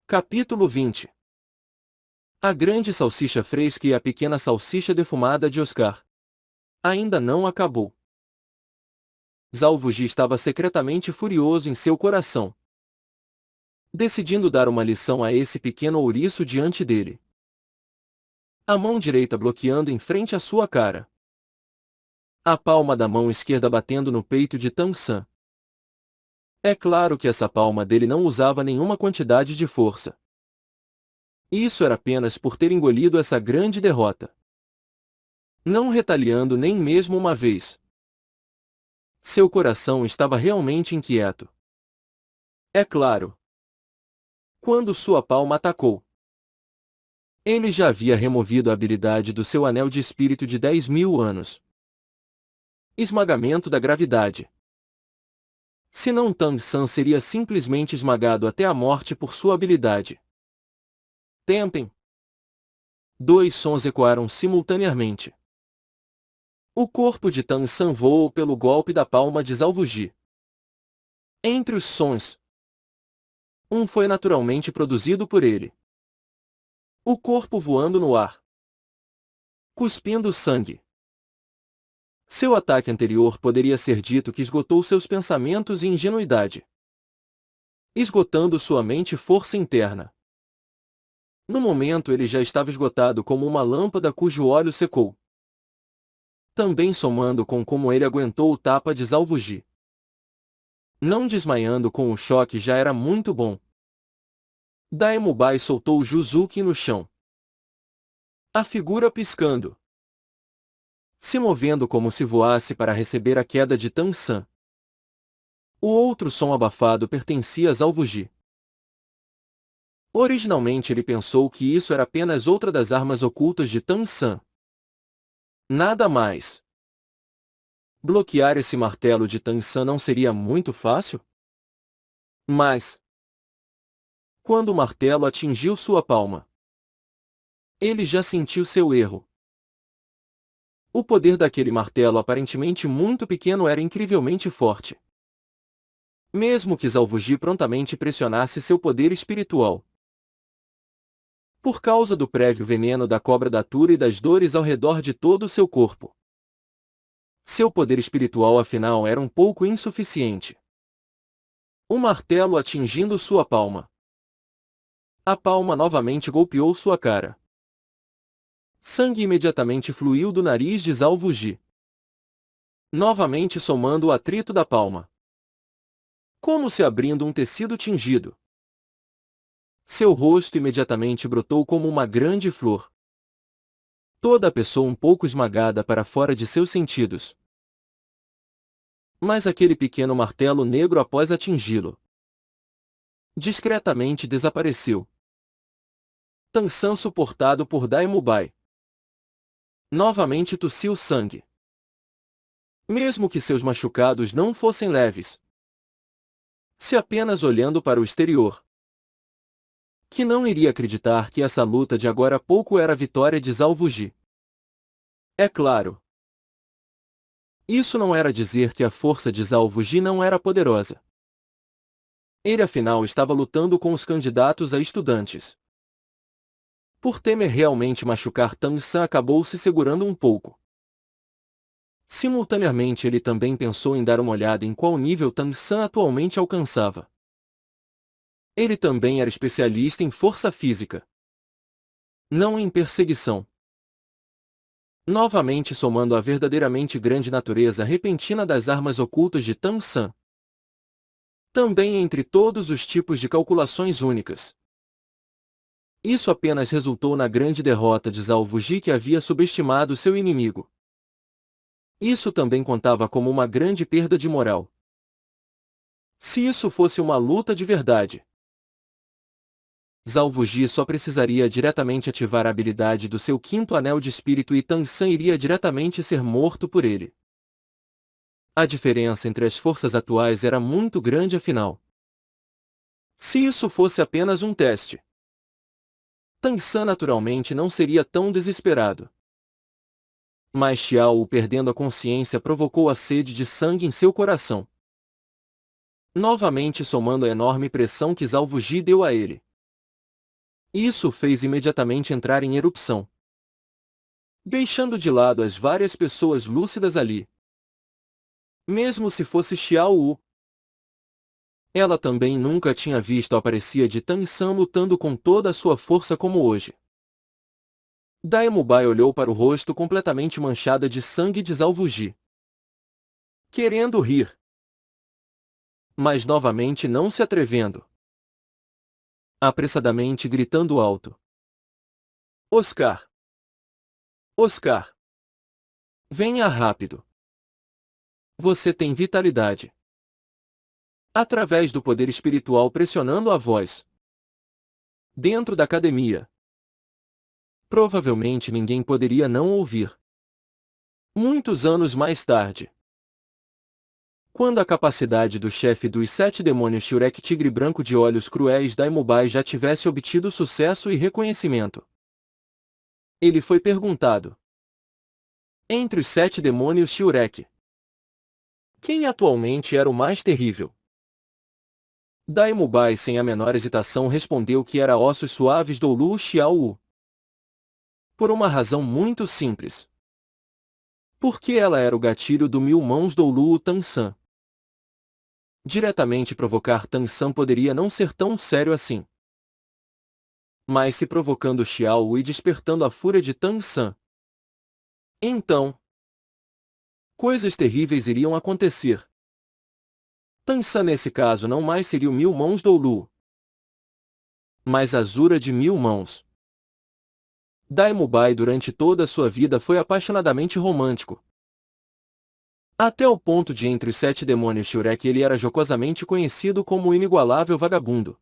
Capítulo 20. A grande salsicha fresca e a pequena salsicha defumada de Oscar. Ainda não acabou. Zalvuji estava secretamente furioso em seu coração, decidindo dar uma lição a esse pequeno ouriço diante dele. A mão direita bloqueando em frente à sua cara. A palma da mão esquerda batendo no peito de Tan-san. É claro que essa palma dele não usava nenhuma quantidade de força. Isso era apenas por ter engolido essa grande derrota. Não retaliando nem mesmo uma vez. Seu coração estava realmente inquieto. É claro. Quando sua palma atacou, ele já havia removido a habilidade do seu anel de espírito de 10.000 anos. Esmagamento da gravidade. Senão Tan-san seria simplesmente esmagado até a morte por sua habilidade. Tempem. Dois sons ecoaram simultaneamente. O corpo de Tan-san voou pelo golpe da palma de Zalvuji. Entre os sons, um foi naturalmente produzido por ele. O corpo voando no ar, cuspindo sangue. Seu ataque anterior poderia ser dito que esgotou seus pensamentos e ingenuidade, esgotando sua mente e força interna. No momento ele já estava esgotado como uma lâmpada cujo óleo secou. Também somando com como ele aguentou o tapa de Zalvuji. Não desmaiando com o choque já era muito bom. Daemubai soltou o Juzuki no chão. A figura piscando, se movendo como se voasse para receber a queda de Tan-san. O outro som abafado pertencia a Zalvuji. Originalmente ele pensou que isso era apenas outra das armas ocultas de Tan-san. Nada mais. Bloquear esse martelo de Tan-san não seria muito fácil? Mas, quando o martelo atingiu sua palma, ele já sentiu seu erro. O poder daquele martelo aparentemente muito pequeno era incrivelmente forte. Mesmo que Zalvuji prontamente pressionasse seu poder espiritual. Por causa do prévio veneno da cobra datura e das dores ao redor de todo o seu corpo. Seu poder espiritual afinal era um pouco insuficiente. O martelo atingindo sua palma. A palma novamente golpeou sua cara. Sangue imediatamente fluiu do nariz de Zalvuji, novamente somando o atrito da palma, como se abrindo um tecido tingido. Seu rosto imediatamente brotou como uma grande flor. Toda a pessoa um pouco esmagada para fora de seus sentidos. Mas aquele pequeno martelo negro após atingi-lo, discretamente desapareceu. Tan-san suportado por Daemubai. Novamente tossiu sangue. Mesmo que seus machucados não fossem leves. Se apenas olhando para o exterior. Que não iria acreditar que essa luta de agora a pouco era a vitória de Zalvuji. É claro. Isso não era dizer que a força de Zalvuji não era poderosa. Ele afinal estava lutando com os candidatos a estudantes. Por temer realmente machucar Tan-san acabou se segurando um pouco. Simultaneamente ele também pensou em dar uma olhada em qual nível Tan-san atualmente alcançava. Ele também era especialista em força física, não em perseguição. Novamente somando a verdadeiramente grande natureza repentina das armas ocultas de Tan-san. Também entre todos os tipos de calculações únicas. Isso apenas resultou na grande derrota de Zalvuji que havia subestimado seu inimigo. Isso também contava como uma grande perda de moral. Se isso fosse uma luta de verdade, Zalvuji só precisaria diretamente ativar a habilidade do seu quinto anel de espírito e Tan-san iria diretamente ser morto por ele. A diferença entre as forças atuais era muito grande afinal. Se isso fosse apenas um teste, Tan-san naturalmente não seria tão desesperado. Mas Xiao, perdendo a consciência, provocou a sede de sangue em seu coração. Novamente somando a enorme pressão que Zalvuji deu a ele. Isso fez imediatamente entrar em erupção, deixando de lado as várias pessoas lúcidas ali. Mesmo se fosse Xiao Wu, ela também nunca tinha visto a aparência de Tan San lutando com toda a sua força como hoje. Daemubai olhou para o rosto completamente manchado de sangue de Zhao Wuji, querendo rir, mas novamente não se atrevendo. Apressadamente gritando alto: Oscar! Oscar! Venha rápido! Você tem vitalidade. Através do poder espiritual pressionando a voz. Dentro da academia. Provavelmente ninguém poderia não ouvir. Muitos anos mais tarde, quando a capacidade do chefe dos 7 demônios Shurek Tigre Branco de Olhos Cruéis Daemubai já tivesse obtido sucesso e reconhecimento, ele foi perguntado: entre os 7 demônios Shurek, quem atualmente era o mais terrível? Daemubai sem a menor hesitação respondeu que era Ossos Suaves Doulu Xiao Wu. Por uma razão muito simples. Porque ela era o gatilho do Mil Mãos Doulu Tan San. Diretamente provocar Tan San poderia não ser tão sério assim. Mas se provocando Xiao Wu e despertando a fúria de Tan San, então, coisas terríveis iriam acontecer. Tan San nesse caso não mais seria o Mil Mãos Doulu, mas Azura de Mil Mãos. Daemubai durante toda a sua vida foi apaixonadamente romântico. Até o ponto de entre os 7 demônios Shurek ele era jocosamente conhecido como o inigualável vagabundo.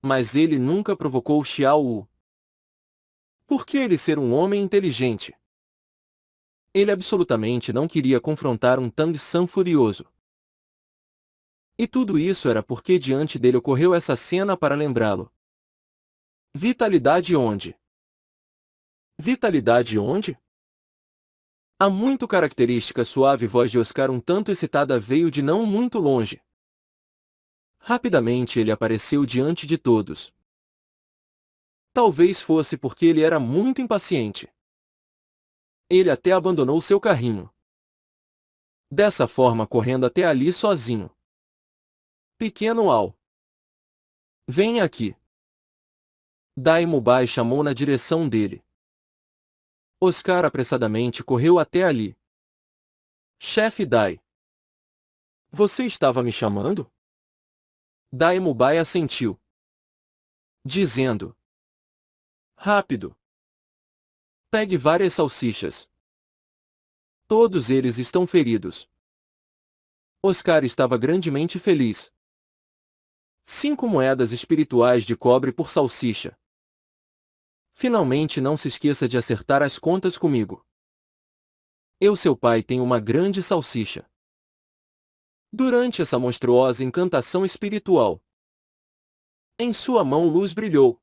Mas ele nunca provocou Xiao Wu. Por que ele ser um homem inteligente? Ele absolutamente não queria confrontar um Tang San furioso. E tudo isso era porque diante dele ocorreu essa cena para lembrá-lo. Vitalidade onde? Vitalidade onde? A muito característica suave voz de Oscar um tanto excitada veio de não muito longe. Rapidamente ele apareceu diante de todos. Talvez fosse porque ele era muito impaciente. Ele até abandonou seu carrinho. Dessa forma correndo até ali sozinho. Pequeno Al. Venha aqui. Daemubai chamou na direção dele. Oscar apressadamente correu até ali. Chefe Dai. Você estava me chamando? Daemubai assentiu, dizendo: rápido. Pegue várias salsichas. Todos eles estão feridos. Oscar estava grandemente feliz. 5 moedas espirituais de cobre por salsicha. Finalmente não se esqueça de acertar as contas comigo. Eu, seu pai, tenho uma grande salsicha. Durante essa monstruosa encantação espiritual, em sua mão luz brilhou.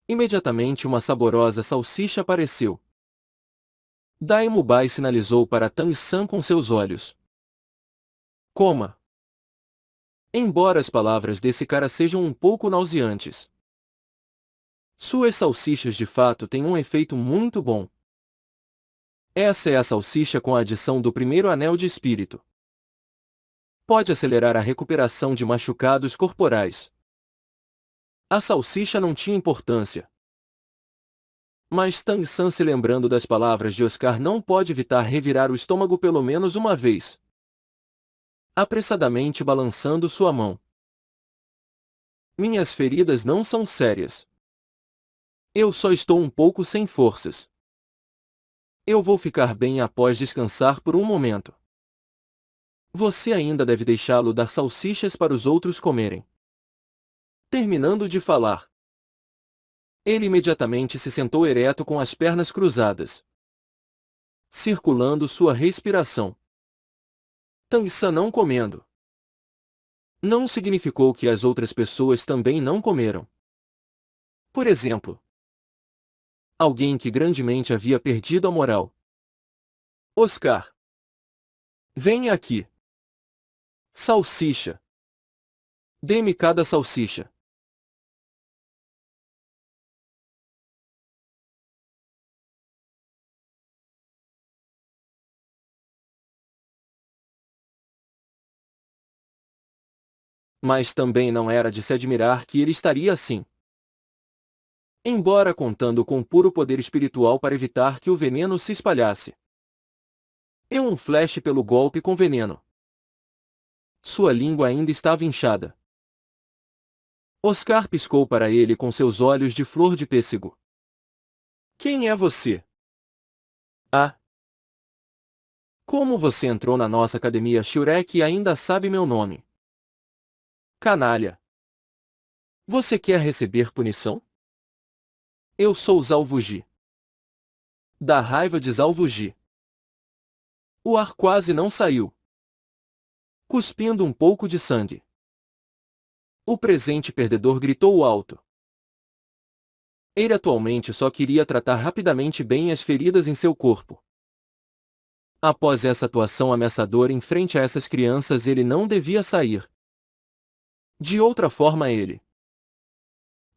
Imediatamente uma saborosa salsicha apareceu. Daemubai sinalizou para Tan San com seus olhos. Coma. Embora as palavras desse cara sejam um pouco nauseantes, suas salsichas de fato têm um efeito muito bom. Essa é a salsicha com a adição do primeiro anel de espírito. Pode acelerar a recuperação de machucados corporais. A salsicha não tinha importância. Mas Tan San, se lembrando das palavras de Oscar, não pode evitar revirar o estômago pelo menos uma vez, apressadamente balançando sua mão. Minhas feridas não são sérias. Eu só estou um pouco sem forças. Eu vou ficar bem após descansar por um momento. Você ainda deve deixá-lo dar salsichas para os outros comerem. Terminando de falar, ele imediatamente se sentou ereto com as pernas cruzadas, circulando sua respiração. Tan San não comendo não significou que as outras pessoas também não comeram. Por exemplo, alguém que grandemente havia perdido a moral. Oscar. Venha aqui. Salsicha. Dê-me cada salsicha. Mas também não era de se admirar que ele estaria assim. Embora contando com puro poder espiritual para evitar que o veneno se espalhasse. E um flash pelo golpe com veneno. Sua língua ainda estava inchada. Oscar piscou para ele com seus olhos de flor de pêssego. Quem é você? Ah! Como você entrou na nossa academia Shurek e ainda sabe meu nome? Canalha! Você quer receber punição? Eu sou Zalvuji. Da raiva de Zalvuji. O ar quase não saiu. Cuspindo um pouco de sangue. O presente perdedor gritou alto. Ele atualmente só queria tratar rapidamente bem as feridas em seu corpo. Após essa atuação ameaçadora em frente a essas crianças, ele não devia sair. De outra forma, ele,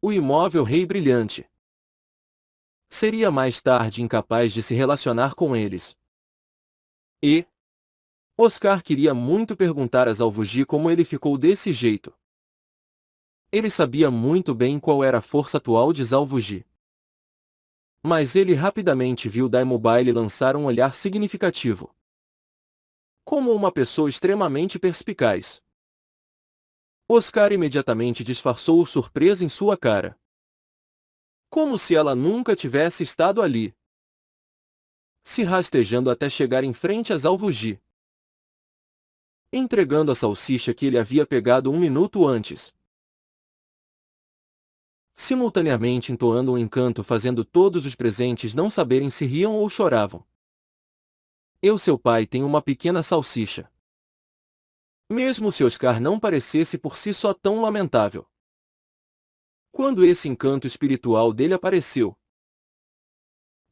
o imóvel rei brilhante, seria mais tarde incapaz de se relacionar com eles. E Oscar queria muito perguntar a Zalvuji como ele ficou desse jeito. Ele sabia muito bem qual era a força atual de Zalvuji. Mas ele rapidamente viu Daimobile lançar um olhar significativo. Como uma pessoa extremamente perspicaz. Oscar imediatamente disfarçou surpresa em sua cara. Como se ela nunca tivesse estado ali. Se rastejando até chegar em frente a Zalvuji. Entregando a salsicha que ele havia pegado um minuto antes. Simultaneamente entoando um encanto, fazendo todos os presentes não saberem se riam ou choravam. Seu pai, tem uma pequena salsicha. Mesmo se Oscar não parecesse por si só tão lamentável. Quando esse encanto espiritual dele apareceu,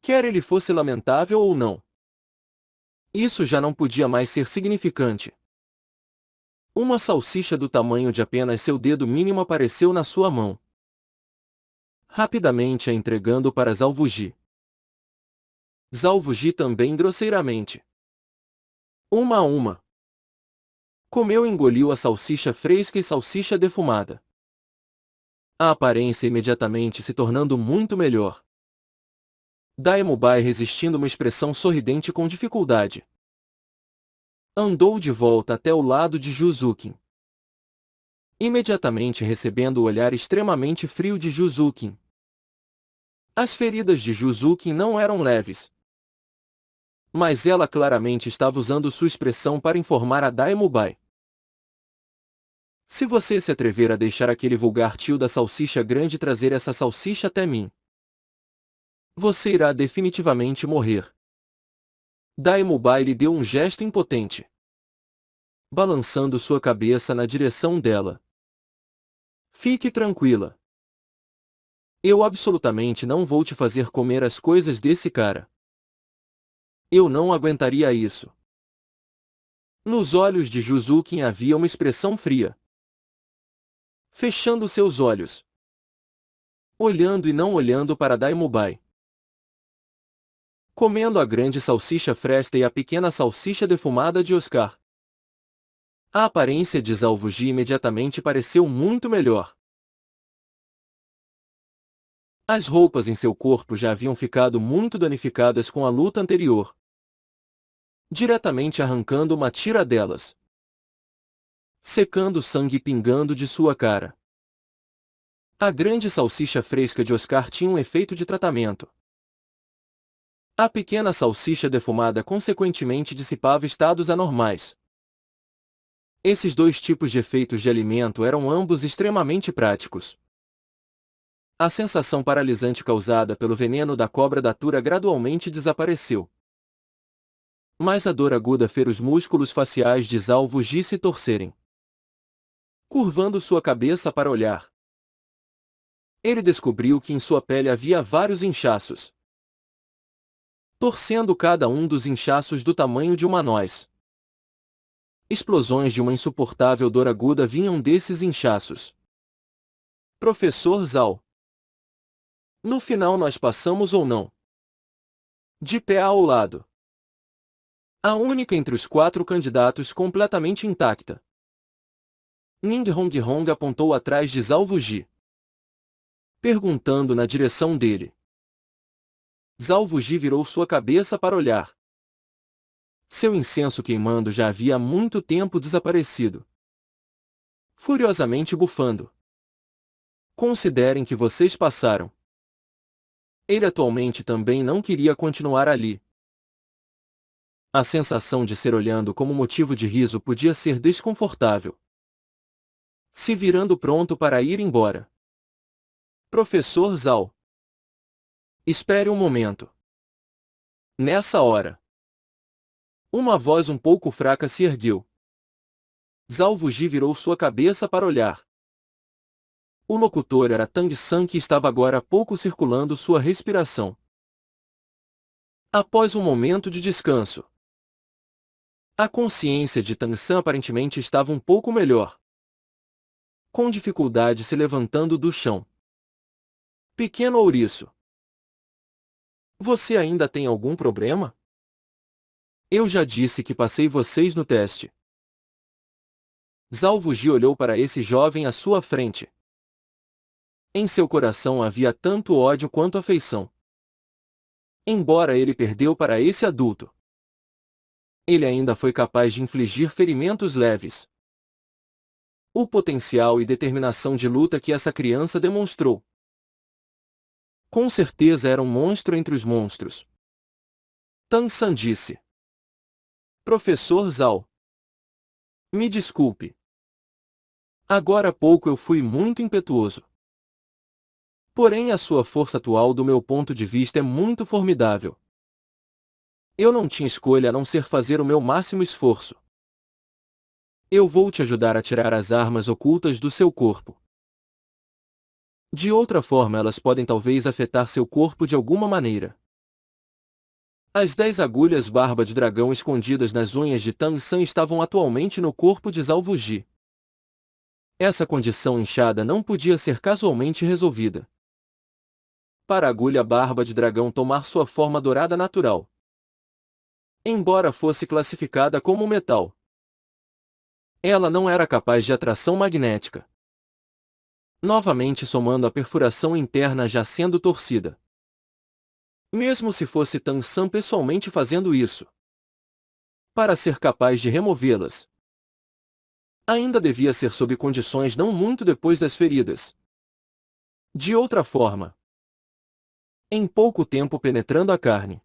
quer ele fosse lamentável ou não, isso já não podia mais ser significante. Uma salsicha do tamanho de apenas seu dedo mínimo apareceu na sua mão. Rapidamente a entregando para Zalvuji. Zalvuji também grosseiramente. Uma a uma. Comeu e engoliu a salsicha fresca e salsicha defumada. A aparência imediatamente se tornando muito melhor. Daemobile resistindo uma expressão sorridente com dificuldade. Andou de volta até o lado de Juzukin. Imediatamente recebendo o olhar extremamente frio de Juzukin. As feridas de Juzukin não eram leves. Mas ela claramente estava usando sua expressão para informar a Daemobile. Se você se atrever a deixar aquele vulgar tio da salsicha grande trazer essa salsicha até mim, você irá definitivamente morrer. Daemobile deu um gesto impotente, balançando sua cabeça na direção dela. Fique tranquila. Eu absolutamente não vou te fazer comer as coisas desse cara. Eu não aguentaria isso. Nos olhos de Juzukin havia uma expressão fria. Fechando seus olhos. Olhando e não olhando para Daemobile. Comendo a grande salsicha fresca e a pequena salsicha defumada de Oscar. A aparência de Zalvuji imediatamente pareceu muito melhor. As roupas em seu corpo já haviam ficado muito danificadas com a luta anterior. Diretamente arrancando uma tira delas. Secando o sangue pingando de sua cara. A grande salsicha fresca de Oscar tinha um efeito de tratamento. A pequena salsicha defumada consequentemente dissipava estados anormais. Esses dois tipos de efeitos de alimento eram ambos extremamente práticos. A sensação paralisante causada pelo veneno da cobra datura gradualmente desapareceu. Mas a dor aguda fez os músculos faciais de Zalvuji se torcerem. Curvando sua cabeça para olhar. Ele descobriu que em sua pele havia vários inchaços. Torcendo cada um dos inchaços do tamanho de uma noz. Explosões de uma insuportável dor aguda vinham desses inchaços. Professor Zal. No final nós passamos ou não? De pé ao lado. A única entre os 4 candidatos completamente intacta. Nindhong apontou atrás de Zhao Wuji, perguntando na direção dele. Zhao Wuji virou sua cabeça para olhar. Seu incenso queimando já havia há muito tempo desaparecido. Furiosamente bufando. Considerem que vocês passaram. Ele atualmente também não queria continuar ali. A sensação de ser olhando como motivo de riso podia ser desconfortável. Se virando pronto para ir embora. Professor Zhao. Espere um momento. Nessa hora, uma voz um pouco fraca se ergueu. Zhao Wuji virou sua cabeça para olhar. O locutor era Tang San, que estava agora há pouco circulando sua respiração. Após um momento de descanso, a consciência de Tang San aparentemente estava um pouco melhor. Com dificuldade se levantando do chão. Pequeno ouriço. Você ainda tem algum problema? Eu já disse que passei vocês no teste. Zhao Wuji olhou para esse jovem à sua frente. Em seu coração havia tanto ódio quanto afeição. Embora ele perdeu para esse adulto, ele ainda foi capaz de infligir ferimentos leves. O potencial e determinação de luta que essa criança demonstrou. Com certeza era um monstro entre os monstros. Tang San disse. Professor Zhao. Me desculpe. Agora há pouco eu fui muito impetuoso. Porém a sua força atual do meu ponto de vista é muito formidável. Eu não tinha escolha a não ser fazer o meu máximo esforço. Eu vou te ajudar a tirar as armas ocultas do seu corpo. De outra forma elas podem talvez afetar seu corpo de alguma maneira. As 10 agulhas barba de dragão escondidas nas unhas de Tang San estavam atualmente no corpo de Zhao Wuji. Essa condição inchada não podia ser casualmente resolvida. Para a agulha barba de dragão tomar sua forma dourada natural, embora fosse classificada como metal, ela não era capaz de atração magnética. Novamente somando a perfuração interna já sendo torcida. Mesmo se fosse Tang San pessoalmente fazendo isso, para ser capaz de removê-las, ainda devia ser sob condições não muito depois das feridas. De outra forma, em pouco tempo penetrando a carne.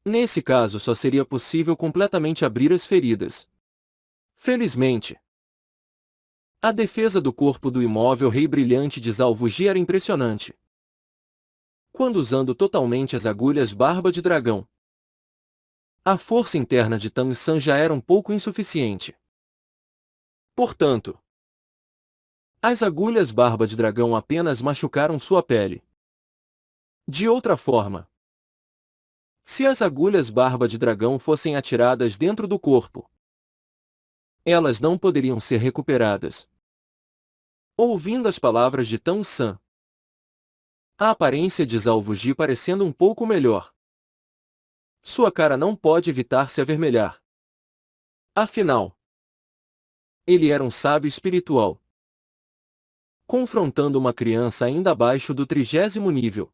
Nesse caso só seria possível completamente abrir as feridas. Felizmente, a defesa do corpo do imóvel rei brilhante de Zhao Wuji era impressionante. Quando usando totalmente as agulhas barba de dragão, a força interna de Tang San já era um pouco insuficiente. Portanto, as agulhas barba de dragão apenas machucaram sua pele. De outra forma, se as agulhas barba de dragão fossem atiradas dentro do corpo, elas não poderiam ser recuperadas. Ouvindo as palavras de Tang San, a aparência de Zhao Wuji parecendo um pouco melhor. Sua cara não pode evitar se avermelhar. Afinal, ele era um sábio espiritual, confrontando uma criança ainda abaixo do 30º nível.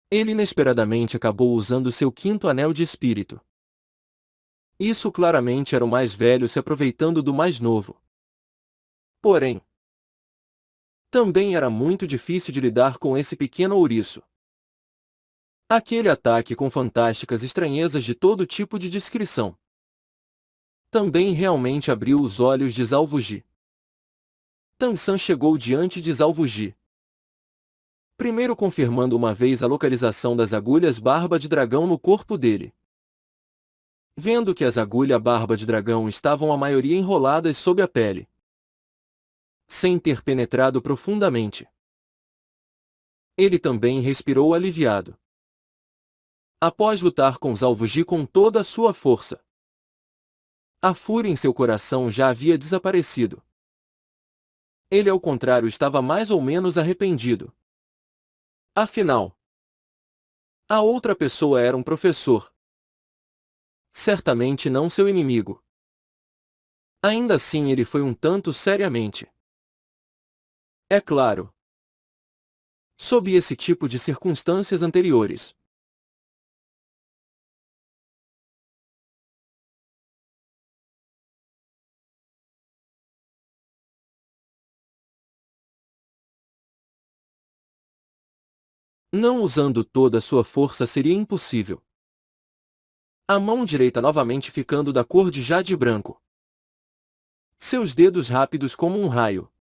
Ele inesperadamente acabou usando seu 5º anel de espírito. Isso claramente era o mais velho se aproveitando do mais novo. Porém, também era muito difícil de lidar com esse pequeno ouriço. Aquele ataque com fantásticas estranhezas de todo tipo de descrição também realmente abriu os olhos de Zhao Wuji. Tang San chegou diante de Zhao Wuji, primeiro confirmando uma vez a localização das agulhas barba de dragão no corpo dele. Vendo que as agulhas barba de dragão estavam a maioria enroladas sob a pele, sem ter penetrado profundamente, ele também respirou aliviado. Após lutar com Zhao Wuji com toda a sua força, a fúria em seu coração já havia desaparecido. Ele, ao contrário, estava mais ou menos arrependido. Afinal, a outra pessoa era um professor. Certamente não seu inimigo. Ainda assim ele foi um tanto seriamente. É claro. Sob esse tipo de circunstâncias anteriores. Não usando toda a sua força seria impossível. A mão direita novamente ficando da cor de jade branco. Seus dedos rápidos como um raio.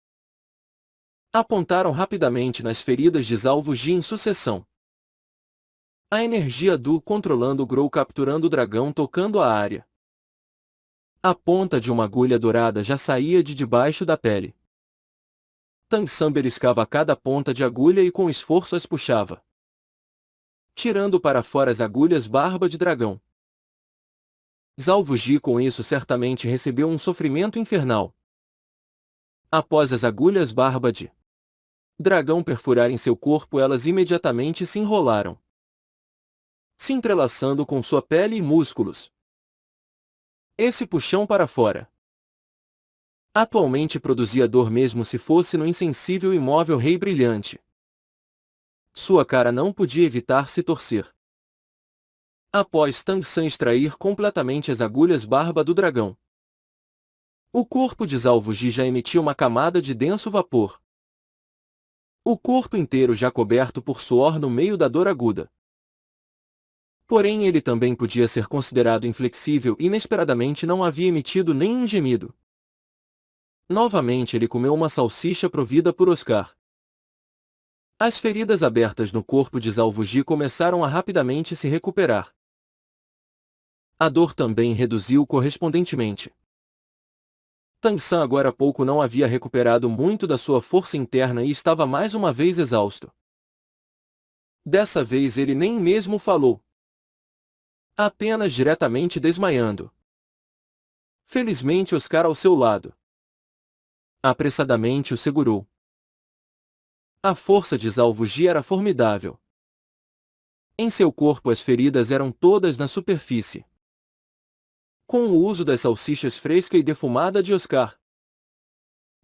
Apontaram rapidamente nas feridas de Zalvo-Ji em sucessão. A energia do controlando o Grou capturando o dragão tocando a área. A ponta de uma agulha dourada já saía de debaixo da pele. Tang San beliscava cada ponta de agulha e com esforço as puxava, tirando para fora as agulhas barba de dragão. Zalvo-Ji com isso certamente recebeu um sofrimento infernal. Após as agulhas barba de dragão perfurarem seu corpo, elas imediatamente se enrolaram, se entrelaçando com sua pele e músculos. Esse puxão para fora atualmente produzia dor mesmo se fosse no insensível e imóvel rei brilhante. Sua cara não podia evitar se torcer. Após Tang San extrair completamente as agulhas barba do dragão, o corpo de Zalvo-Ji já emitia uma camada de denso vapor. O corpo inteiro já coberto por suor no meio da dor aguda. Porém ele também podia ser considerado inflexível e inesperadamente não havia emitido nenhum gemido. Novamente ele comeu uma salsicha provida por Oscar. As feridas abertas no corpo de Zalvo-Ji começaram a rapidamente se recuperar. A dor também reduziu correspondentemente. Tang San agora há pouco não havia recuperado muito da sua força interna e estava mais uma vez exausto. Dessa vez ele nem mesmo falou, apenas diretamente desmaiando. Felizmente Oscar ao seu lado apressadamente o segurou. A força de Zalvo-Ji era formidável. Em seu corpo as feridas eram todas na superfície. Com o uso das salsichas fresca e defumada de Oscar,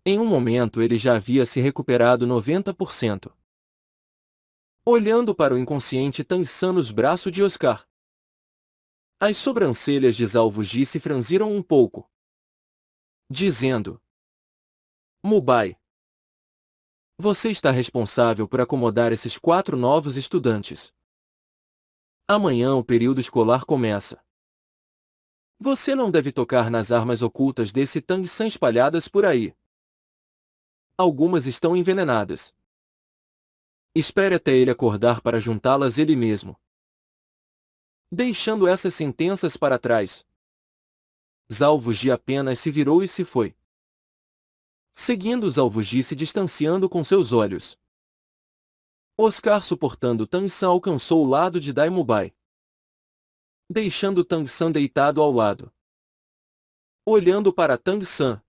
em um momento ele já havia se recuperado 90%. Olhando para o inconsciente Tang San nos braços de Oscar, as sobrancelhas de Zalvo-Ji se franziram um pouco, dizendo: Mubai, você está responsável por acomodar esses 4 novos estudantes. Amanhã o período escolar começa. Você não deve tocar nas armas ocultas desse Tang San espalhadas por aí. Algumas estão envenenadas. Espere até ele acordar para juntá-las ele mesmo. Deixando essas sentenças para trás, Zalvo-Ji apenas se virou e se foi. Seguindo Zalvo-Ji se distanciando com seus olhos, Oscar suportando Tang San alcançou o lado de Dai Mubai, deixando Tang San deitado ao lado. Olhando para Tang San.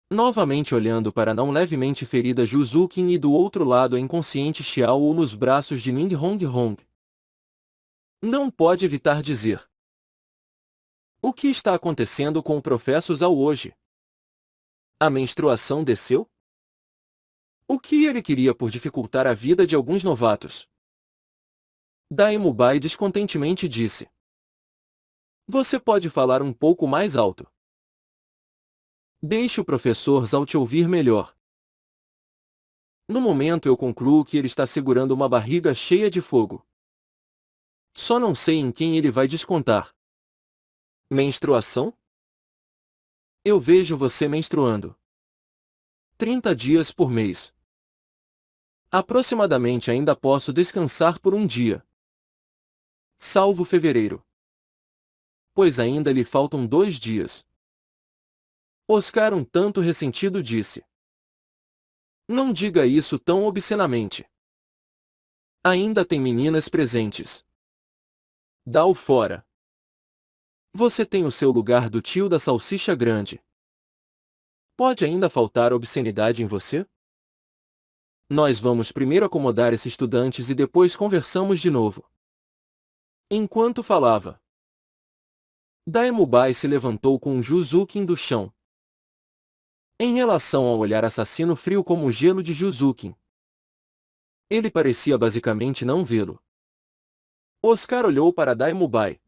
Novamente olhando para a não levemente ferida Juzukin e do outro lado a inconsciente Xiao Wu nos braços de Ning Hong Hong. Não pode evitar dizer: o que está acontecendo com o professor Zhao hoje? A menstruação desceu? O que ele queria por dificultar a vida de alguns novatos? Dai Mubai descontentemente disse: você pode falar um pouco mais alto. Deixe o professor Zhao te ouvir melhor. No momento eu concluo que ele está segurando uma barriga cheia de fogo. Só não sei em quem ele vai descontar. Menstruação? Eu vejo você menstruando 30 dias por mês. Aproximadamente ainda posso descansar por um dia. Salvo fevereiro. Pois ainda lhe faltam 2 dias. Oscar um tanto ressentido disse: não diga isso tão obscenamente. Ainda tem meninas presentes. Dá-o fora. Você tem o seu lugar do tio da salsicha grande. Pode ainda faltar obscenidade em você? Nós vamos primeiro acomodar esses estudantes e depois conversamos de novo. Enquanto falava, Daemubai se levantou com um Juzukin do chão. Em relação ao olhar assassino frio como o gelo de Juzukin, ele parecia basicamente não vê-lo. Oscar olhou para Daemubai,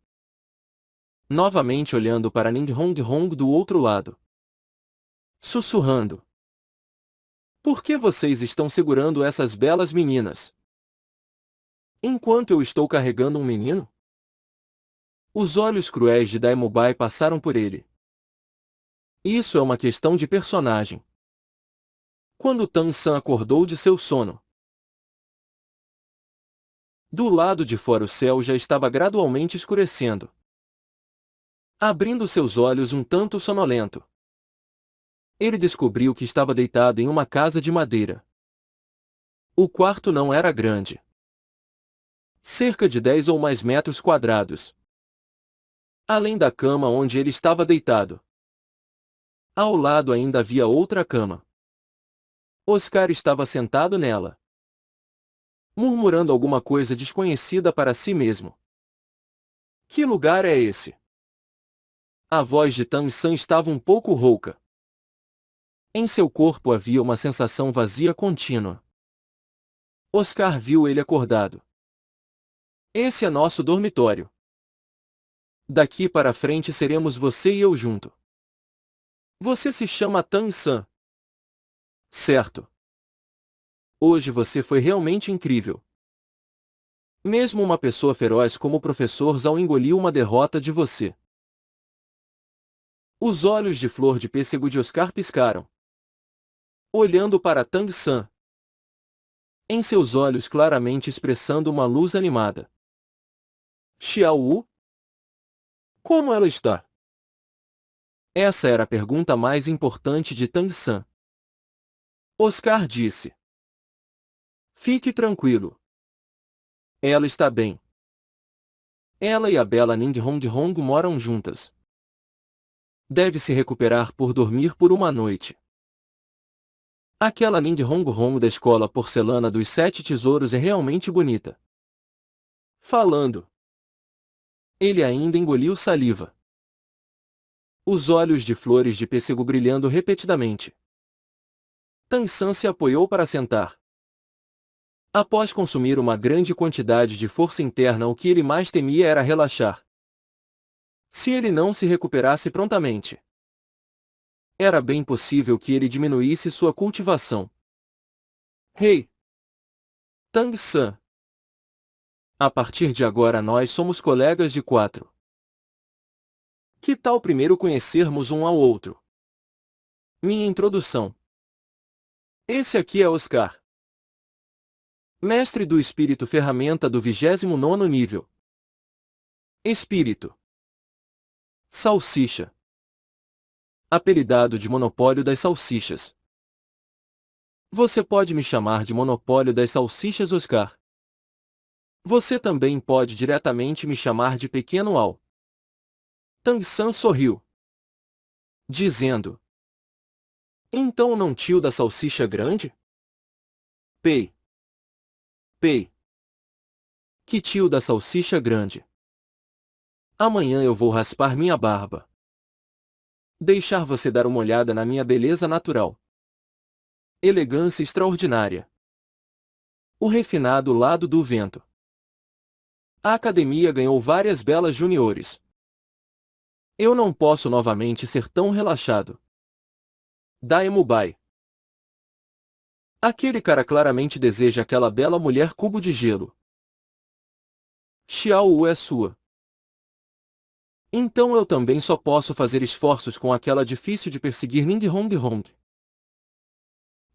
novamente olhando para Ninghong do outro lado, sussurrando. Por que vocês estão segurando essas belas meninas? Enquanto eu estou carregando um menino? Os olhos cruéis de Daemubai passaram por ele. Isso é uma questão de personagem. Quando Tan-san acordou de seu sono, do lado de fora o céu já estava gradualmente escurecendo. Abrindo seus olhos um tanto sonolento, ele descobriu que estava deitado em uma casa de madeira. O quarto não era grande. Cerca de 10 ou mais metros quadrados. Além da cama onde ele estava deitado, ao lado ainda havia outra cama. Oscar estava sentado nela, murmurando alguma coisa desconhecida para si mesmo. Que lugar é esse? A voz de Tan-san estava um pouco rouca. Em seu corpo havia uma sensação vazia contínua. Oscar viu ele acordado. Esse é nosso dormitório. Daqui para frente seremos você e eu junto. Você se chama Tan-san. Certo. Hoje você foi realmente incrível. Mesmo uma pessoa feroz como o professor Zhao engoliu uma derrota de você. Os olhos de flor de pêssego de Oscar piscaram, olhando para Tang-san. Em seus olhos claramente expressando uma luz animada. Xiao Wu? Como ela está? Essa era a pergunta mais importante de Tang-san. Oscar disse. Fique tranquilo. Ela está bem. Ela e a bela Ninghong moram juntas. Deve se recuperar por dormir por uma noite. Aquela Ninghong da escola porcelana dos 7 tesouros é realmente bonita. Falando. Ele ainda engoliu saliva. Os olhos de flores de pêssego brilhando repetidamente. Tan-san se apoiou para sentar. Após consumir uma grande quantidade de força interna, o que ele mais temia era relaxar. Se ele não se recuperasse prontamente, era bem possível que ele diminuísse sua cultivação. Hey! Tang-san! A partir de agora nós somos colegas de 4. Que tal primeiro conhecermos um ao outro? Minha introdução. Esse aqui é Oscar. Mestre do Espírito, ferramenta do 29º nível. Espírito. Salsicha. Apelidado de Monopólio das Salsichas. Você pode me chamar de Monopólio das Salsichas, Oscar. Você também pode diretamente me chamar de Pequeno Al. Tang-san sorriu, dizendo. Então não tio da salsicha grande? Pei. Pei. Que tio da salsicha grande? Amanhã eu vou raspar minha barba. Deixar você dar uma olhada na minha beleza natural. Elegância extraordinária. O refinado lado do vento. A academia ganhou várias belas juniores. Eu não posso novamente ser tão relaxado. Daemubai. Aquele cara claramente deseja aquela bela mulher cubo de gelo. Xiao Wu é sua. Então eu também só posso fazer esforços com aquela difícil de perseguir Ninghong.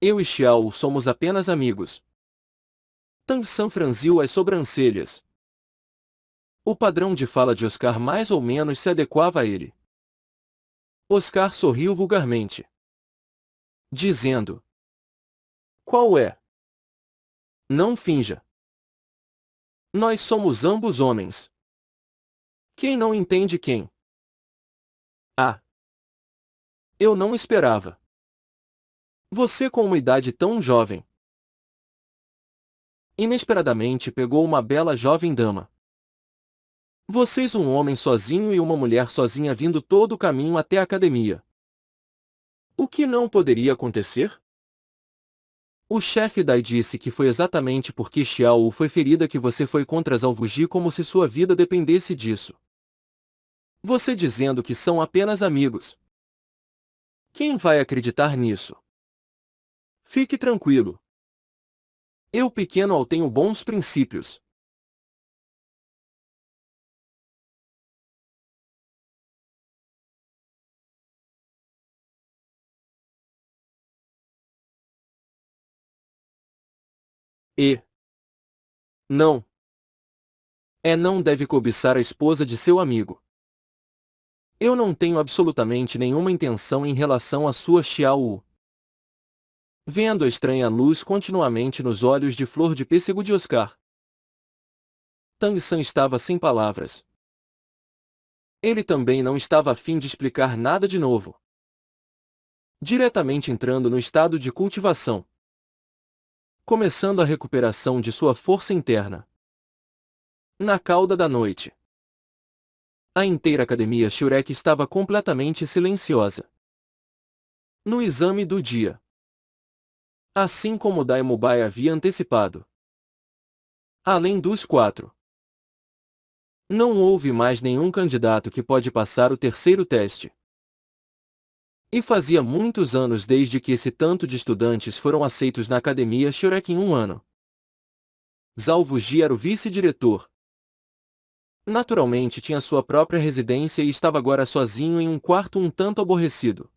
Eu e Xiao Wu somos apenas amigos. Tang-san franziu as sobrancelhas. O padrão de fala de Oscar mais ou menos se adequava a ele. Oscar sorriu vulgarmente, dizendo. Qual é? Não finja. Nós somos ambos homens. Quem não entende quem? Ah! Eu não esperava. Você com uma idade tão jovem. Inesperadamente pegou uma bela jovem dama. Vocês um homem sozinho e uma mulher sozinha vindo todo o caminho até a academia. O que não poderia acontecer? O chefe Dai disse que foi exatamente porque Xiao Wu foi ferida que você foi contra Zalvuji como se sua vida dependesse disso. Você dizendo que são apenas amigos. Quem vai acreditar nisso? Fique tranquilo. Eu pequeno Ao tenho bons princípios. E não. Não deve cobiçar a esposa de seu amigo. Eu não tenho absolutamente nenhuma intenção em relação à sua Xiao Wu. Vendo a estranha luz continuamente nos olhos de flor de pêssego de Oscar, Tang San estava sem palavras. Ele também não estava a fim de explicar nada de novo. Diretamente entrando no estado de cultivação, começando a recuperação de sua força interna. Na cauda da noite, a inteira academia Shurek estava completamente silenciosa. No exame do dia, assim como Dai Mubai havia antecipado, além dos 4, não houve mais nenhum candidato que pode passar o terceiro teste. E fazia muitos anos desde que esse tanto de estudantes foram aceitos na academia Shurek em um ano. Zalvuji era o vice-diretor. Naturalmente tinha sua própria residência e estava agora sozinho em um quarto um tanto aborrecido.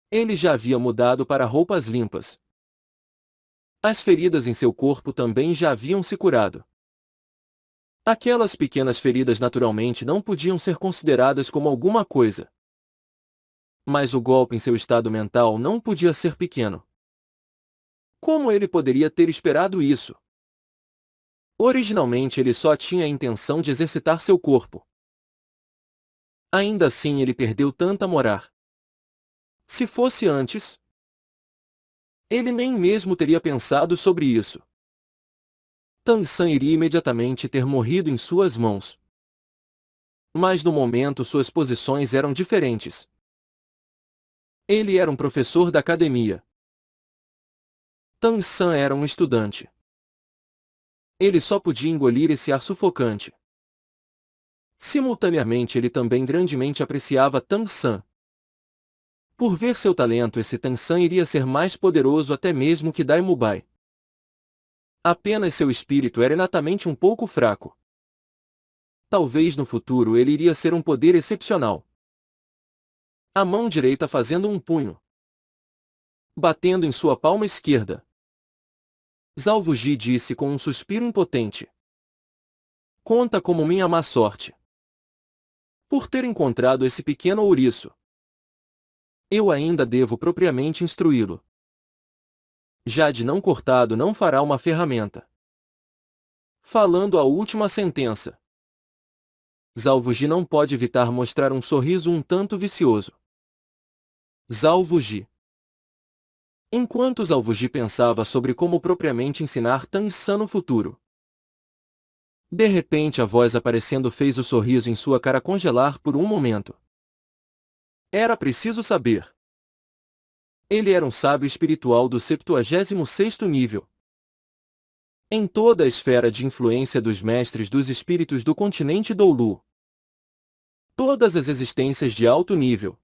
Ele já havia mudado para roupas limpas. As feridas em seu corpo também já haviam se curado. Aquelas pequenas feridas naturalmente não podiam ser consideradas como alguma coisa. Mas o golpe em seu estado mental não podia ser pequeno. Como ele poderia ter esperado isso? Originalmente ele só tinha a intenção de exercitar seu corpo. Ainda assim ele perdeu tanta moral. Se fosse antes, ele nem mesmo teria pensado sobre isso. Tang San iria imediatamente ter morrido em suas mãos. Mas no momento suas posições eram diferentes. Ele era um professor da academia. Tang San era um estudante. Ele só podia engolir esse ar sufocante. Simultaneamente ele também grandemente apreciava Tang San. Por ver seu talento, esse Tang San iria ser mais poderoso até mesmo que Dai Mubai. Apenas seu espírito era inatamente um pouco fraco. Talvez no futuro ele iria ser um poder excepcional. A mão direita fazendo um punho, batendo em sua palma esquerda. Zalvuji disse com um suspiro impotente: conta como minha má sorte por ter encontrado esse pequeno ouriço. Eu ainda devo propriamente instruí-lo. Já de não cortado não fará uma ferramenta. Falando a última sentença, Zalvuji não pode evitar mostrar um sorriso um tanto vicioso. Zalvuji. Enquanto Zalvuji pensava sobre como propriamente ensinar Tang San no futuro, de repente a voz aparecendo fez o sorriso em sua cara congelar por um momento. Era preciso saber. Ele era um sábio espiritual do 76º nível. Em toda a esfera de influência dos mestres dos espíritos do continente Doulu. Todas as existências de alto nível,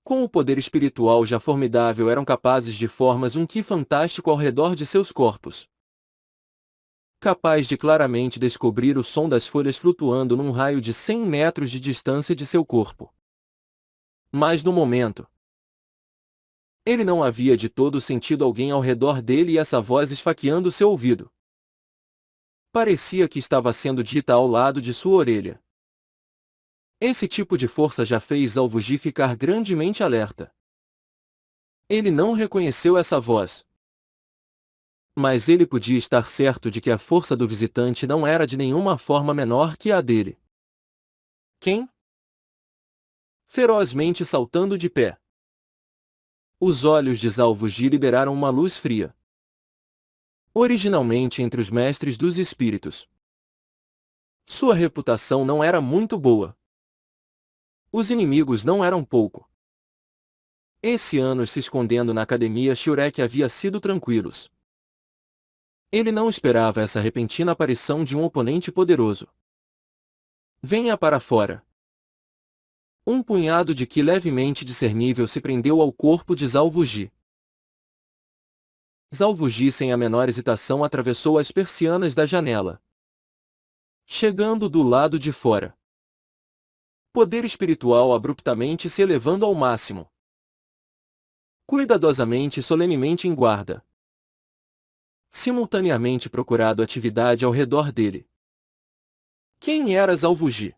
com o poder espiritual já formidável, eram capazes de formas um ki fantástico ao redor de seus corpos. Capaz de claramente descobrir o som das folhas flutuando num raio de 100 metros de distância de seu corpo. Mas no momento, ele não havia de todo sentido alguém ao redor dele e essa voz esfaqueando seu ouvido. Parecia que estava sendo dita ao lado de sua orelha. Esse tipo de força já fez Zalvuji ficar grandemente alerta. Ele não reconheceu essa voz. Mas ele podia estar certo de que a força do visitante não era de nenhuma forma menor que a dele. Quem? Ferozmente saltando de pé. Os olhos de Zalvuji liberaram uma luz fria. Originalmente entre os mestres dos espíritos, Sua reputação não era muito boa. Os inimigos não eram pouco. Esse anos se escondendo na academia Shurek havia sido tranquilos. Ele não esperava essa repentina aparição de um oponente poderoso. Venha para fora. Um punhado de ki levemente discernível se prendeu ao corpo de Zhao Wuji. Zhao Wuji sem a menor hesitação atravessou as persianas da janela, chegando do lado de fora. Poder espiritual abruptamente se elevando ao máximo. Cuidadosamente e solenemente em guarda. Simultaneamente procurado atividade ao redor dele. Quem era Zhao Wuji?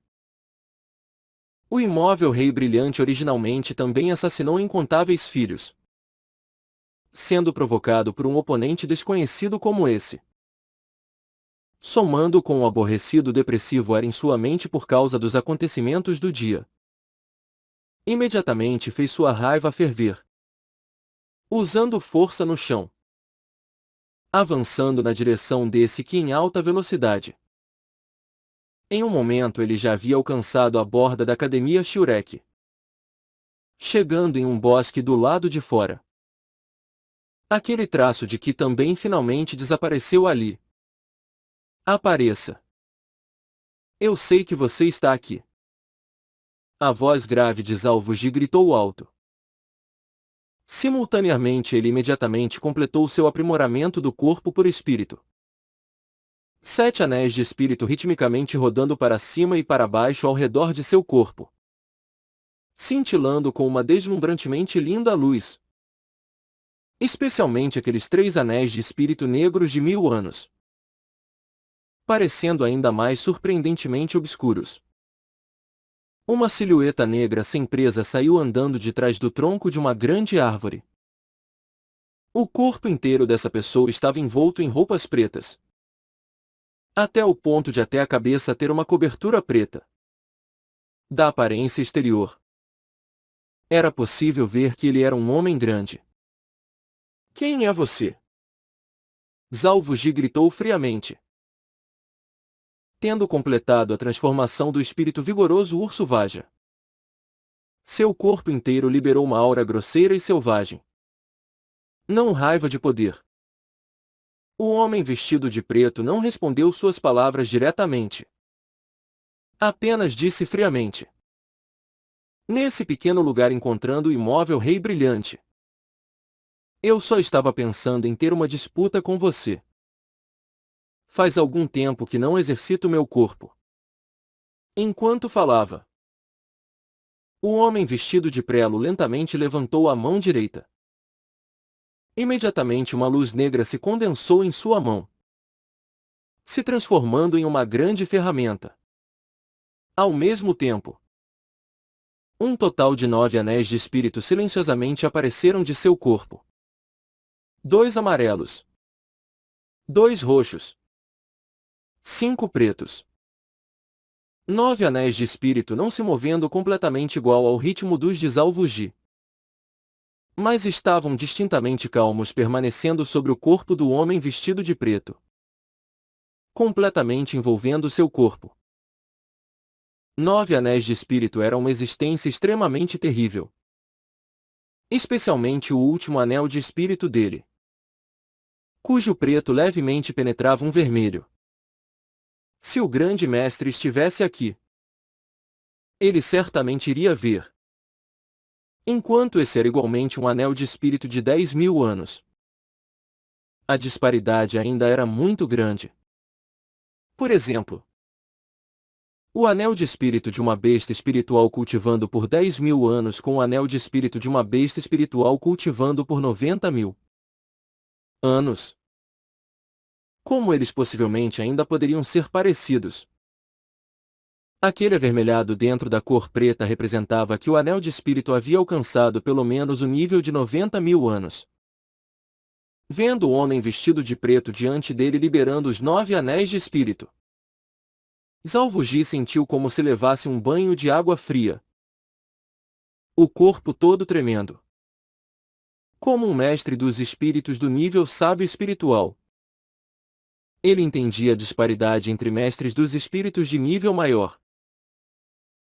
O imóvel rei brilhante originalmente também assassinou incontáveis filhos, sendo provocado por um oponente desconhecido como esse. Somando com o aborrecido depressivo era em sua mente por causa dos acontecimentos do dia. Imediatamente fez sua raiva ferver. Usando força no chão. Avançando na direção desse ki em alta velocidade. Em um momento ele já havia alcançado a borda da academia Shurek. Chegando em um bosque do lado de fora. Aquele traço de ki também finalmente desapareceu ali. Apareça. Eu sei que você está aqui. A voz grave de Zhao Wuji gritou alto. Simultaneamente ele imediatamente completou seu aprimoramento do corpo por espírito. 7 anéis de espírito ritmicamente rodando para cima e para baixo ao redor de seu corpo. Cintilando com uma deslumbrantemente linda luz. Especialmente aqueles 3 anéis de espírito negros de 1000 anos. Parecendo ainda mais surpreendentemente obscuros. Uma silhueta negra sem presa saiu andando de trás do tronco de uma grande árvore. O corpo inteiro dessa pessoa estava envolto em roupas pretas. Até o ponto de até a cabeça ter uma cobertura preta. Da aparência exterior, era possível ver que ele era um homem grande. Quem é você? Zhao Wuji gritou friamente. Tendo completado a transformação do espírito vigoroso Urso Vaja. Seu corpo inteiro liberou uma aura grosseira e selvagem. Não raiva de poder. O homem vestido de preto não respondeu suas palavras diretamente. Apenas disse friamente. Nesse pequeno lugar encontrando o imóvel rei brilhante. Eu só estava pensando em ter uma disputa com você. Faz algum tempo que não exercito meu corpo. Enquanto falava, o homem vestido de prelo lentamente levantou a mão direita. Imediatamente uma luz negra se condensou em sua mão, se transformando em uma grande ferramenta. Ao mesmo tempo, um total de 9 anéis de espírito silenciosamente apareceram de seu corpo. 2 amarelos. 2 roxos. 5 pretos. 9 anéis de espírito não se movendo completamente igual ao ritmo dos de Zhao Wuji. Mas estavam distintamente calmos permanecendo sobre o corpo do homem vestido de preto. Completamente envolvendo seu corpo. 9 anéis de espírito eram uma existência extremamente terrível. Especialmente o último anel de espírito dele, cujo preto levemente penetrava um vermelho. Se o grande mestre estivesse aqui, ele certamente iria ver. Enquanto esse era igualmente um anel de espírito de 10.000 anos. A disparidade ainda era muito grande. Por exemplo, o anel de espírito de uma besta espiritual cultivando por 10.000 anos com o anel de espírito de uma besta espiritual cultivando por 90.000 anos. Como eles possivelmente ainda poderiam ser parecidos? Aquele avermelhado dentro da cor preta representava que o anel de espírito havia alcançado pelo menos o nível de 90.000 anos. Vendo o homem vestido de preto diante dele liberando os 9 anéis de espírito, Zhao Wuji sentiu como se levasse um banho de água fria. O corpo todo tremendo. Como um mestre dos espíritos do nível sábio espiritual. Ele entendia a disparidade entre mestres dos espíritos de nível maior,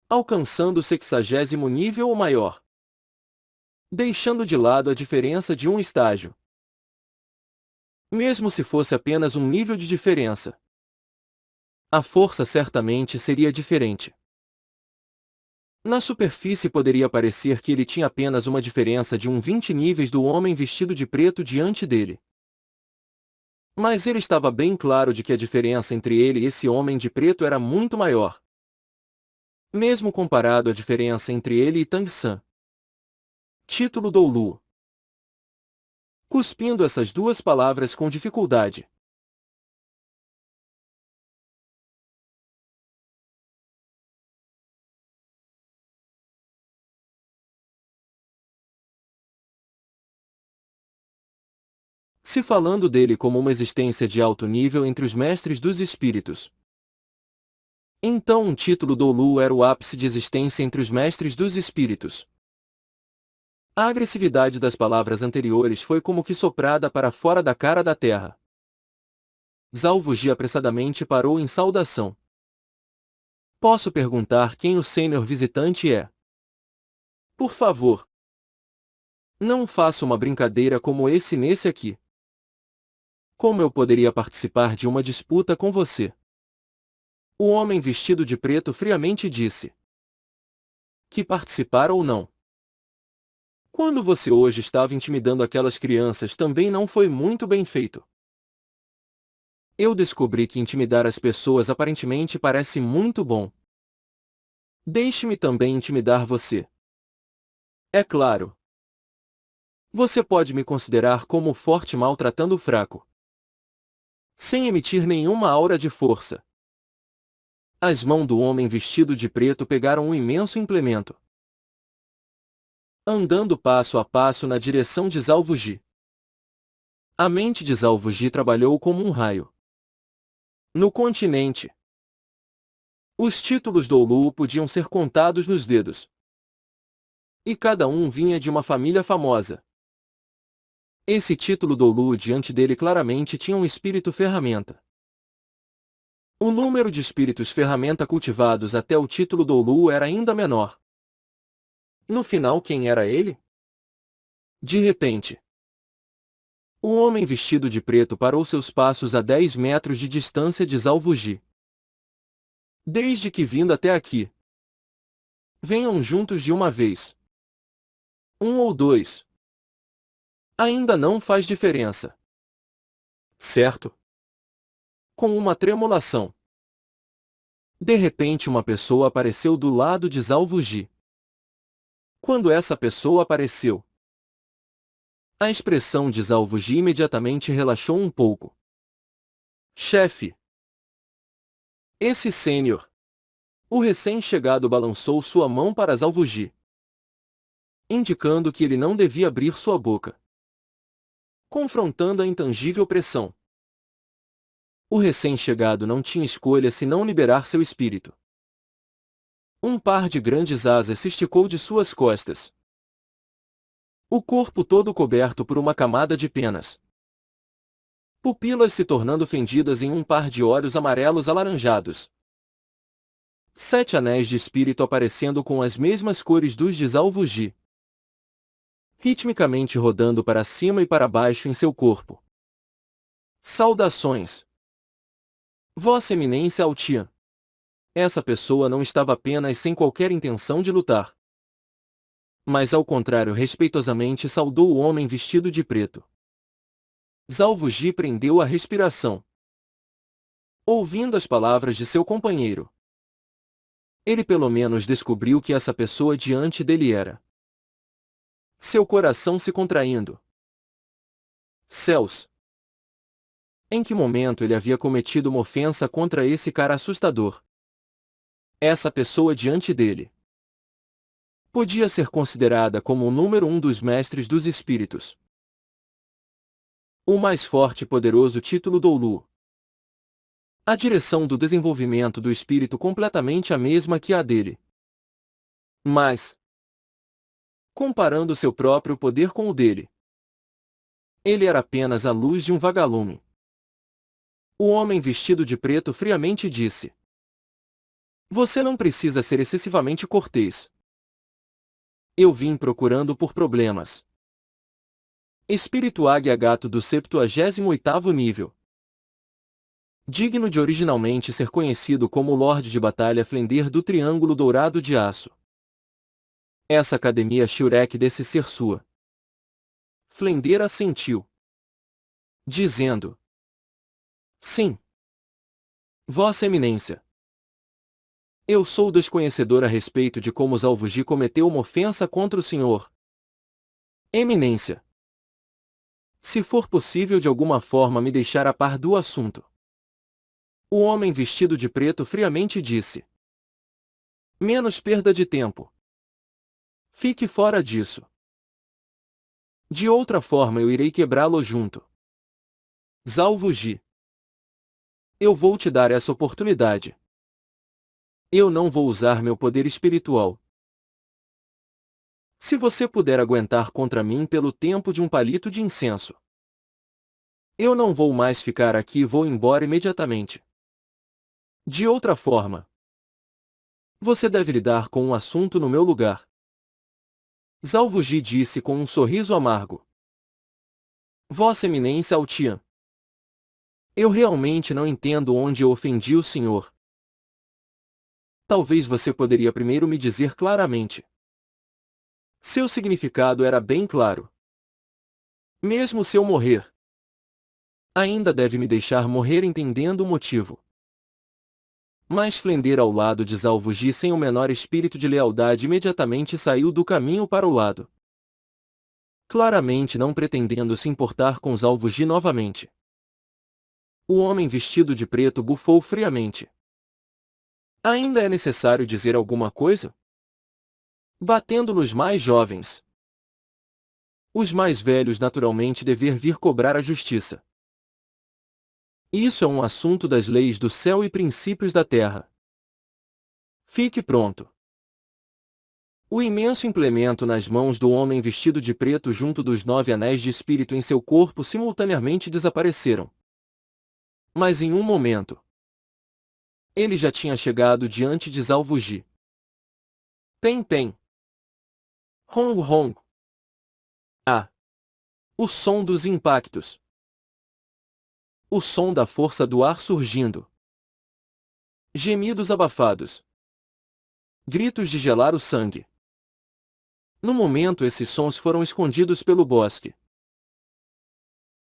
alcançando o 60º nível ou maior, deixando de lado a diferença de um estágio. Mesmo se fosse apenas um nível de diferença, a força certamente seria diferente. Na superfície poderia parecer que ele tinha apenas uma diferença de 20 níveis do homem vestido de preto diante dele. Mas ele estava bem claro de que a diferença entre ele e esse homem de preto era muito maior, mesmo comparado à diferença entre ele e Tang San. Título Doulu. Cuspindo essas duas palavras com dificuldade. Se falando dele como uma existência de alto nível entre os mestres dos espíritos, então um título Doulu era o ápice de existência entre os mestres dos espíritos. A agressividade das palavras anteriores foi como que soprada para fora da cara da terra. Zhao Wuji apressadamente parou em saudação. Posso perguntar quem o sênior visitante é? Por favor. Não faça uma brincadeira como nesse aqui. Como eu poderia participar de uma disputa com você? O homem vestido de preto friamente disse. Que participar ou não? Quando você hoje estava intimidando aquelas crianças também não foi muito bem feito. Eu descobri que intimidar as pessoas aparentemente parece muito bom. Deixe-me também intimidar você. É claro. Você pode me considerar como forte maltratando o fraco, sem emitir nenhuma aura de força. As mãos do homem vestido de preto pegaram um imenso implemento, andando passo a passo na direção de Zhao Wuji. A mente de Zhao Wuji trabalhou como um raio. No continente, os títulos Doulu podiam ser contados nos dedos. E cada um vinha de uma família famosa. Esse título Doulu diante dele claramente tinha um espírito ferramenta. O número de espíritos ferramenta cultivados até o título Doulu era ainda menor. No final, quem era ele? De repente, o homem vestido de preto parou seus passos a 10 metros de distância de Zhao Wuji. Desde que vindo até aqui, venham juntos de uma vez. Um ou dois. Ainda não faz diferença. Certo? Com uma tremulação. De repente uma pessoa apareceu do lado de Zhao Wuji. Quando essa pessoa apareceu, a expressão de Zhao Wuji imediatamente relaxou um pouco. Chefe. Esse sênior. O recém-chegado balançou sua mão para Zhao Wuji, indicando que ele não devia abrir sua boca, confrontando a intangível pressão. O recém-chegado não tinha escolha senão liberar seu espírito. Um par de grandes asas se esticou de suas costas. O corpo todo coberto por uma camada de penas. Pupilas se tornando fendidas em um par de olhos amarelos alaranjados. 7 anéis de espírito aparecendo com as mesmas cores dos de Zhao Wuji, ritmicamente rodando para cima e para baixo em seu corpo. Saudações. Vossa Eminência Altian. Essa pessoa não estava apenas sem qualquer intenção de lutar, mas ao contrário respeitosamente saudou o homem vestido de preto. Zhao Wuji prendeu a respiração, ouvindo as palavras de seu companheiro. Ele pelo menos descobriu que essa pessoa diante dele era. Seu coração se contraindo. Céus! Em que momento ele havia cometido uma ofensa contra esse cara assustador? Essa pessoa diante dele podia ser considerada como o número 1 dos mestres dos espíritos. O mais forte e poderoso título Doulu. A direção do desenvolvimento do espírito completamente a mesma que a dele. Mas, comparando seu próprio poder com o dele, ele era apenas a luz de um vagalume. O homem vestido de preto friamente disse: Você não precisa ser excessivamente cortês. Eu vim procurando por problemas. Espírito Águia Gato do 78º nível. Digno de originalmente ser conhecido como o Lorde de Batalha Flender do Triângulo Dourado de Aço. Essa academia Shurek desse ser sua. Flender assentiu, dizendo: Sim. Vossa Eminência. Eu sou desconhecedor a respeito de como Zalvuji cometeu uma ofensa contra o Senhor. Eminência. Se for possível de alguma forma me deixar a par do assunto. O homem vestido de preto friamente disse: Menos perda de tempo. Fique fora disso. De outra forma eu irei quebrá-lo junto. Zalvuji. Eu vou te dar essa oportunidade. Eu não vou usar meu poder espiritual. Se você puder aguentar contra mim pelo tempo de um palito de incenso. Eu não vou mais ficar aqui e vou embora imediatamente. De outra forma. Você deve lidar com um assunto no meu lugar. Zalvuji disse com um sorriso amargo. Vossa Eminência Altian. Eu realmente não entendo onde eu ofendi o senhor. Talvez você poderia primeiro me dizer claramente. Seu significado era bem claro. Mesmo se eu morrer, ainda deve me deixar morrer entendendo o motivo. Mas Flender ao lado de Zalvuji sem o menor espírito de lealdade imediatamente saiu do caminho para o lado. Claramente não pretendendo se importar com Zalvuji novamente. O homem vestido de preto bufou friamente. Ainda é necessário dizer alguma coisa? Batendo nos mais jovens. Os mais velhos naturalmente dever vir cobrar a justiça. Isso é um assunto das leis do céu e princípios da terra. Fique pronto. O imenso implemento nas mãos do homem vestido de preto junto dos 9 anéis de espírito em seu corpo simultaneamente desapareceram. Mas em um momento, ele já tinha chegado diante de Zalvuji. Tem. Hong Hong. Ah! O som dos impactos. O som da força do ar surgindo. Gemidos abafados. Gritos de gelar o sangue. No momento esses sons foram escondidos pelo bosque.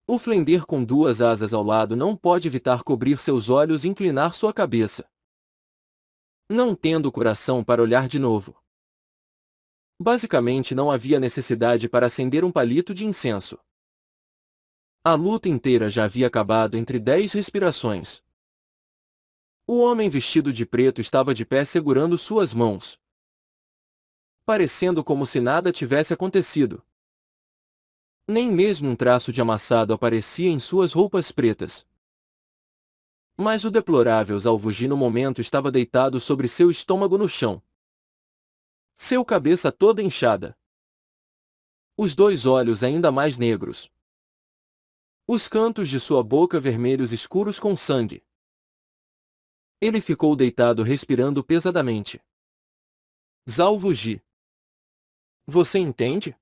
O Flender com 2 asas ao lado não pode evitar cobrir seus olhos e inclinar sua cabeça. Não tendo coração para olhar de novo. Basicamente não havia necessidade para acender um palito de incenso. A luta inteira já havia acabado entre 10 respirações. O homem vestido de preto estava de pé segurando suas mãos, parecendo como se nada tivesse acontecido. Nem mesmo um traço de amassado aparecia em suas roupas pretas. Mas o deplorável Zalvuji no momento estava deitado sobre seu estômago no chão. Seu cabeça toda inchada. Os 2 olhos ainda mais negros. Os cantos de sua boca vermelhos escuros com sangue. Ele ficou deitado respirando pesadamente. Zalvuji. Você entende?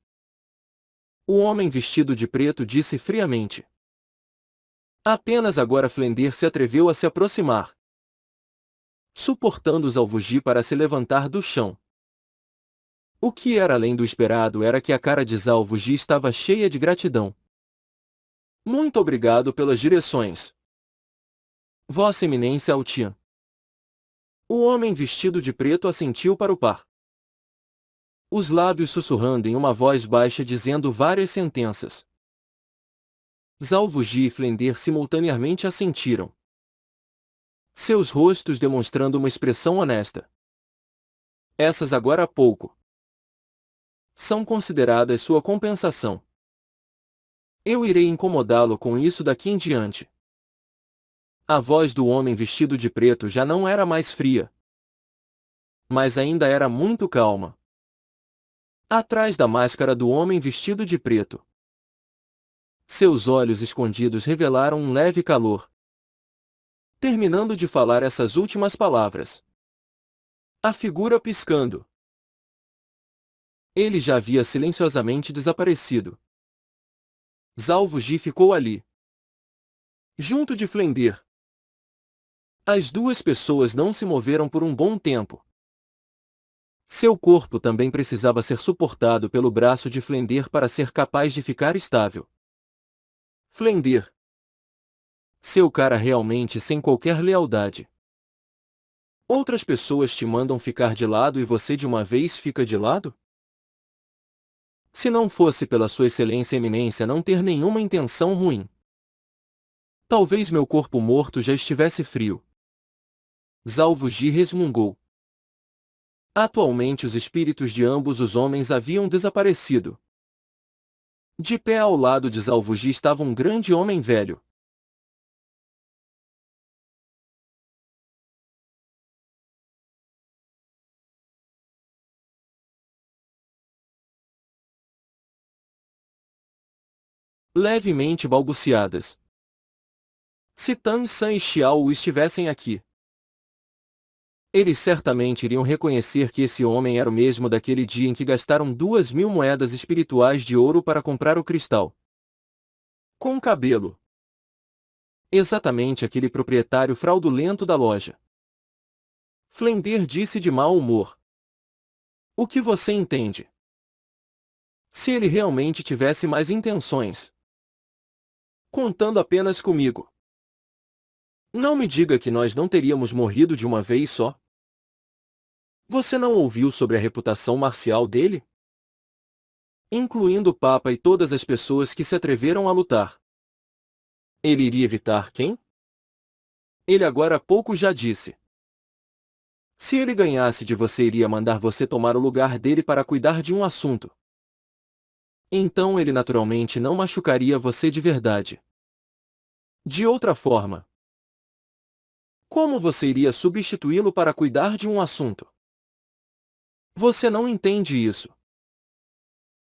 O homem vestido de preto disse friamente. Apenas agora Flender se atreveu a se aproximar, suportando Zalvuji para se levantar do chão. O que era além do esperado era que a cara de Zalvuji estava cheia de gratidão. Muito obrigado pelas direções. Vossa Eminência Altian. O homem vestido de preto assentiu para o par. Os lábios sussurrando em uma voz baixa dizendo várias sentenças. Zalvuji e Flender simultaneamente assentiram. Seus rostos demonstrando uma expressão honesta. Essas agora há pouco são consideradas sua compensação. Eu irei incomodá-lo com isso daqui em diante. A voz do homem vestido de preto já não era mais fria, mas ainda era muito calma. Atrás da máscara do homem vestido de preto, seus olhos escondidos revelaram um leve calor. Terminando de falar essas últimas palavras, a figura piscando. Ele já havia silenciosamente desaparecido. Zhao Wuji ficou ali, junto de Flender. As duas pessoas não se moveram por um bom tempo. Seu corpo também precisava ser suportado pelo braço de Flender para ser capaz de ficar estável. Flender. Seu cara realmente sem qualquer lealdade. Outras pessoas te mandam ficar de lado e você de uma vez fica de lado? Se não fosse pela sua excelência e eminência não ter nenhuma intenção ruim, talvez meu corpo morto já estivesse frio. Zhao Wuji resmungou. Atualmente os espíritos de ambos os homens haviam desaparecido. De pé ao lado de Zhao Wuji estava um grande homem velho. Levemente balbuciadas. Se Tan San e Xiao Wu estivessem aqui, eles certamente iriam reconhecer que esse homem era o mesmo daquele dia em que gastaram 2.000 moedas espirituais de ouro para comprar o cristal. Com cabelo. Exatamente aquele proprietário fraudulento da loja. Flender disse de mau humor. O que você entende? Se ele realmente tivesse mais intenções. Contando apenas comigo. Não me diga que nós não teríamos morrido de uma vez só. Você não ouviu sobre a reputação marcial dele? Incluindo o Papa e todas as pessoas que se atreveram a lutar. Ele iria evitar quem? Ele agora há pouco já disse. Se ele ganhasse de você, iria mandar você tomar o lugar dele para cuidar de um assunto. Então ele naturalmente não machucaria você de verdade. De outra forma, como você iria substituí-lo para cuidar de um assunto? Você não entende isso.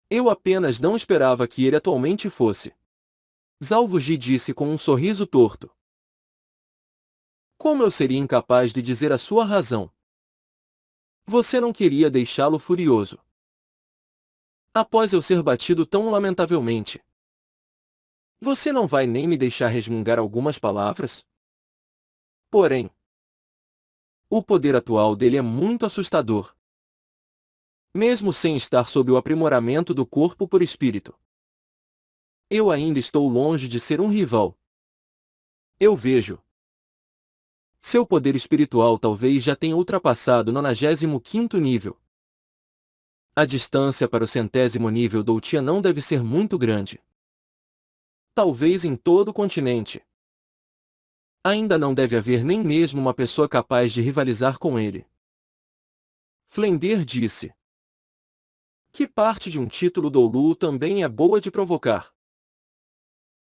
Eu apenas não esperava que ele atualmente fosse. Zhao Wuji disse com um sorriso torto. Como eu seria incapaz de dizer a sua razão? Você não queria deixá-lo furioso. Após eu ser batido tão lamentavelmente. Você não vai nem me deixar resmungar algumas palavras? Porém, o poder atual dele é muito assustador. Mesmo sem estar sob o aprimoramento do corpo por espírito. Eu ainda estou longe de ser um rival. Eu vejo. Seu poder espiritual talvez já tenha ultrapassado o 95º nível. A distância para o 100º nível do Tia não deve ser muito grande. Talvez em todo o continente. Ainda não deve haver nem mesmo uma pessoa capaz de rivalizar com ele. Flender disse. Que parte de um título do Lu também é boa de provocar.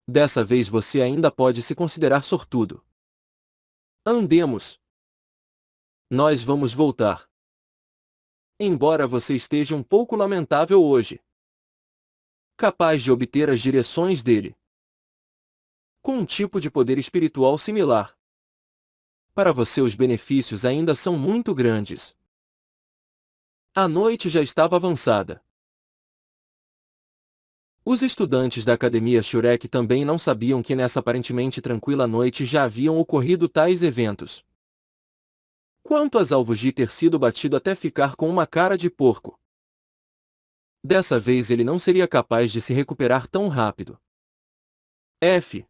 Dessa vez você ainda pode se considerar sortudo. Andemos. Nós vamos voltar. Embora você esteja um pouco lamentável hoje. Capaz de obter as direções dele. Com um tipo de poder espiritual similar. Para você os benefícios ainda são muito grandes. A noite já estava avançada. Os estudantes da Academia Shurek também não sabiam que nessa aparentemente tranquila noite já haviam ocorrido tais eventos. Quanto a Zhao Wuji ter sido batido até ficar com uma cara de porco. Dessa vez ele não seria capaz de se recuperar tão rápido. F.